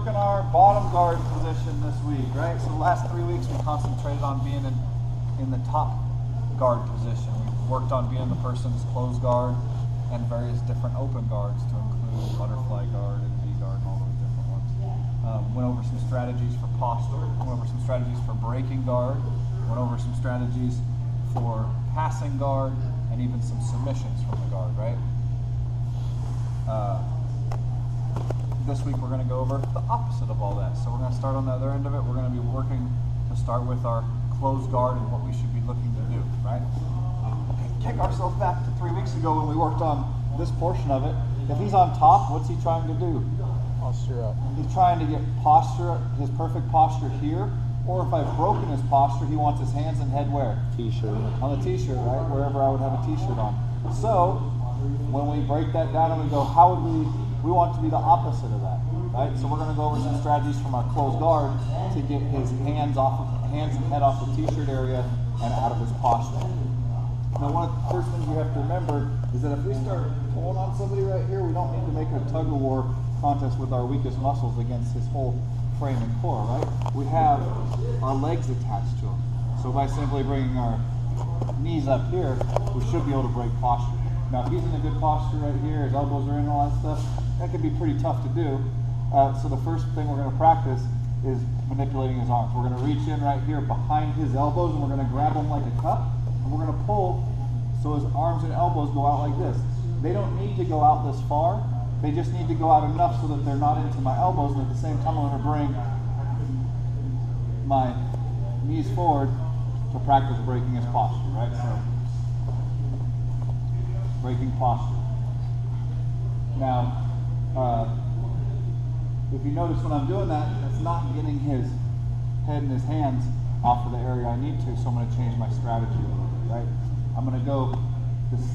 working our bottom guard position this week, right? So the last 3 weeks we concentrated on being in the top guard position. We worked on being the person's closed guard and various different open guards to include butterfly guard and V guard and all those different ones. Went over some strategies for posture, went over some strategies for breaking guard, went over some strategies for passing guard, and even some submissions from the guard, right? This week we're going to go over the opposite of all that. So we're going to start on the other end of it. We're going to be working to start with our closed guard and what we should be looking to do, right? Kick ourselves back to 3 weeks ago when we worked on this portion of it. If he's on top, what's he trying to do? Posture up. He's trying to get posture, his perfect posture here, or if I've broken his posture, he wants his hands and head where? T-shirt. On the t-shirt, right? Wherever I would have a t-shirt on. So, when we break that down and we go, how would we want to be the opposite of that, right? So we're going to go over some strategies from our closed guard to get his hands and head off the t-shirt area and out of his posture. Now, one of the first things we have to remember is that if we start pulling on somebody right here, we don't need to make a tug-of-war contest with our weakest muscles against his whole frame and core, right? We have our legs attached to him. So by simply bringing our knees up here, we should be able to break posture. Now, if he's in a good posture right here, his elbows are in, all that stuff, that can be pretty tough to do. So the first thing we're going to practice is manipulating his arms. We're going to reach in right here behind his elbows, and we're going to grab him like a cup, and we're going to pull so his arms and elbows go out like this. They don't need to go out this far. They just need to go out enough so that they're not into my elbows, and at the same time I'm going to bring my knees forward to practice breaking his posture, right? So, breaking posture. Now, if you notice when I'm doing that, that's not getting his head and his hands off of the area I need to, so I'm going to change my strategy a little bit, right? I'm going to go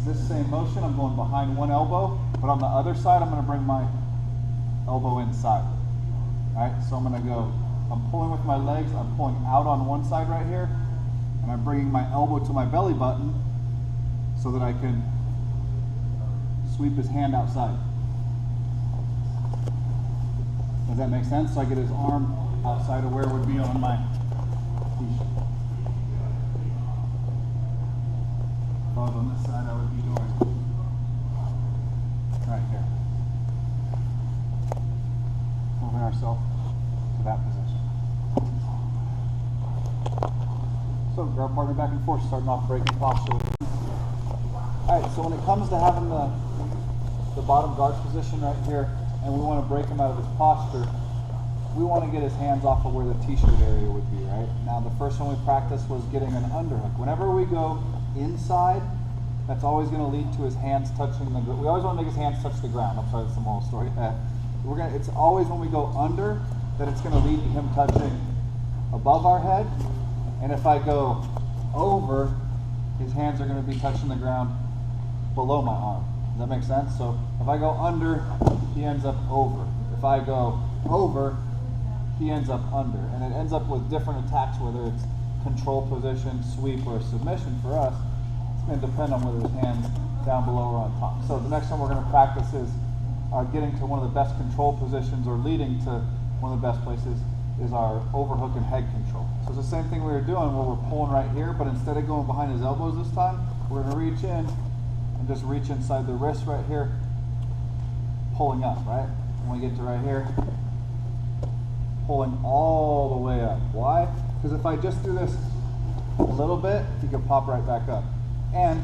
this same motion, I'm going behind one elbow, but on the other side, I'm going to bring my elbow inside, right? So I'm going to go, I'm pulling with my legs, I'm pulling out on one side right here, and I'm bringing my elbow to my belly button so that I can sweep his hand outside. Does that make sense? So I get his arm outside of where it would be on my t-shirt. If I was on this side, I would be doing right here. Moving ourselves to that position. So grab partner back and forth, starting off breaking posture. Alright, so when it comes to having the bottom guard position right here, and we want to break him out of his posture, we want to get his hands off of where the t-shirt area would be, right? Now the first one we practiced was getting an underhook. Whenever we go inside, that's always going to lead to his hands touching the ground. We always want to make his hands touch the ground. I'm sorry, that's the moral story. It's always when we go under that it's going to lead to him touching above our head. And if I go over, his hands are going to be touching the ground below my arm. Does that make sense? So if I go under, he ends up over. If I go over, he ends up under. And it ends up with different attacks, whether it's control position, sweep, or submission for us. It's going to depend on whether his hand's down below or on top. So the next one we're going to practice is getting to one of the best control positions, or leading to one of the best places, is our overhook and head control. So it's the same thing we were doing where we're pulling right here, but instead of going behind his elbows this time, we're going to reach in and just reach inside the wrist right here, pulling up, right? When we get to right here, pulling all the way up. Why? Because if I just do this a little bit, he could pop right back up. And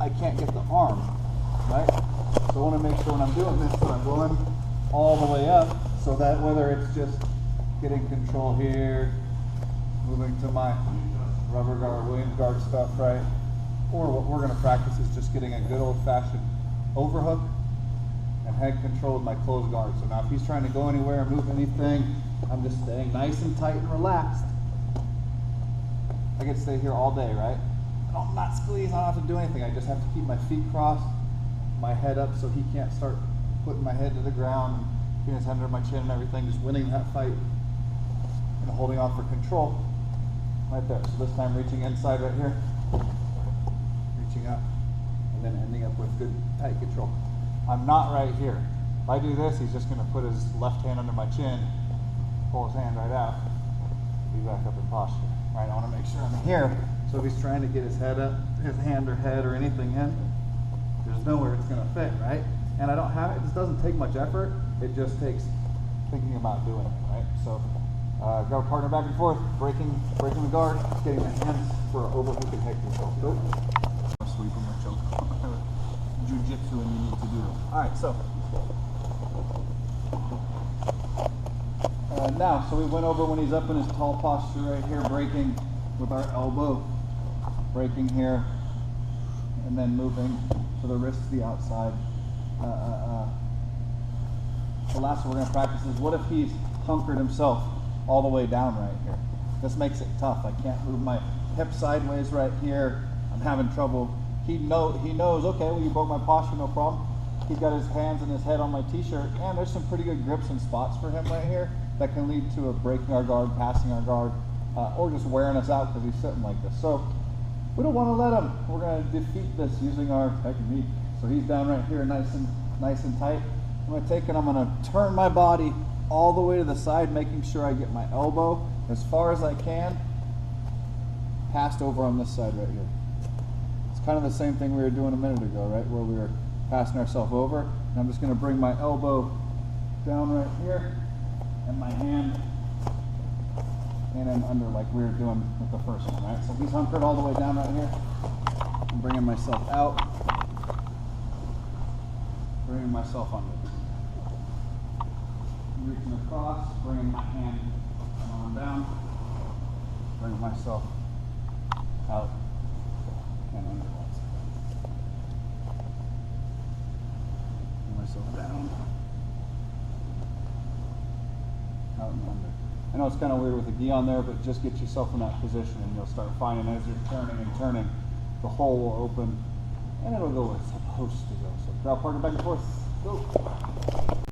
I can't get the arm, right? So I want to make sure when I'm doing this that I'm going all the way up, so that whether it's just getting control here, moving to my rubber guard, Williams guard stuff, right? Or what we're going to practice is just getting a good old-fashioned overhook and head control with my closed guard. So now if he's trying to go anywhere or move anything, I'm just staying nice and tight and relaxed. I get to stay here all day, right? I'm not squeezing, I don't have to do anything. I just have to keep my feet crossed, my head up so he can't start putting my head to the ground and getting his head under my chin and everything, just winning that fight and holding on for control right there. So this time reaching inside right here, reaching up, and then ending up with good tight control. I'm not right here. If I do this, he's just going to put his left hand under my chin, pull his hand right out, be back up in posture. Right, I want to make sure I'm here. So if he's trying to get his head up, his hand or head or anything in, there's nowhere it's going to fit, right? And I don't have it. This doesn't take much effort. It just takes thinking about doing it, right? So go partner back and forth, breaking the guard, getting the hands for overhook and head control. Go. Sweep him or choke. Jiu-jitsu, and you need to do it. All right, so now, so we went over when he's up in his tall posture right here, breaking with our elbow, breaking here, and then moving for the wrist to the outside. The last one we're going to practice is what if he's hunkered himself all the way down right here? This makes it tough. I can't move my hip sideways right here. I'm having trouble. He knows, okay, well, you broke my posture, no problem. He's got his hands and his head on my t-shirt, and there's some pretty good grips and spots for him right here that can lead to a breaking our guard, passing our guard, or just wearing us out because he's sitting like this. So we don't want to let him. We're going to defeat this using our technique. So he's down right here, nice and tight. I'm going to take and I'm going to turn my body all the way to the side, making sure I get my elbow as far as I can, passed over on this side right here. It's kind of the same thing we were doing a minute ago, right, where we were passing ourselves over. And I'm just going to bring my elbow down right here and my hand in and under like we were doing with the first one, right? So he's hunkered all the way down right here. I'm bringing myself out, bringing myself under. Reaching across, bringing my hand on down, bringing myself out and under. Bring myself down, out and under. I know it's kind of weird with the gi on there, but just get yourself in that position and you'll start finding as you're turning and turning, the hole will open and it'll go where it's supposed to go. So grab partner back and forth, go.